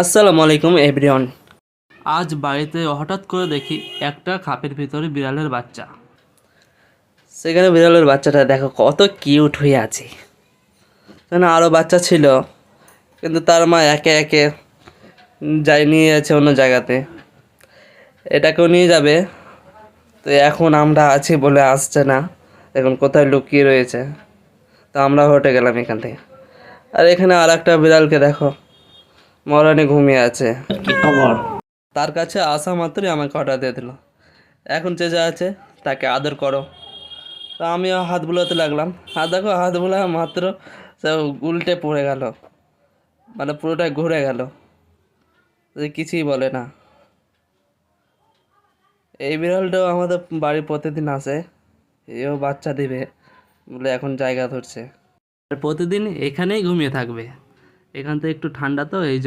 আসসালামু আলাইকুম এভরিওয়ান। আজ বাড়িতে হঠাৎ করে দেখি একটা খাপের ভিতরে বিড়ালের বাচ্চা। সেখানে বিড়ালের বাচ্চাটা দেখো কত কিউট হয়ে আছে। সেখানে আরও বাচ্চা ছিল, কিন্তু তার মা একে একে নিয়ে যাচ্ছে অন্য জায়গাতে। এটাকেও নিয়ে যাবে, তো এখন আমরা আছি বলে আসছে না, এখন কোথায় লুকিয়ে রয়েছে। তো আমরা হটে গেলাম এখান থেকে। আর এখানে আর একটা বিড়ালকে দেখো, মরানি ঘুমিয়ে আছে। কি খবর? তার কাছে আসা মাত্রই আমাকে অর্ডার দিয়ে দিল, এখন যে যা আছে তাকে আদর করো। তো আমিও হাত বুলাতে লাগলাম, আর দেখো হাত বুলা মাত্র সে উল্টে পড়ে গেল, মানে পুরোটাই ঘুরে গেল, কিছুই বলে না। এই বিড়ালটাও আমাদের বাড়ি প্রতিদিন আসে, এও বাচ্চা দিবে বলে এখন জায়গা ধরছে। আর প্রতিদিন এখানেই ঘুমিয়ে থাকবে, এখান থেকে একটু ঠান্ডা তো এই জন্য।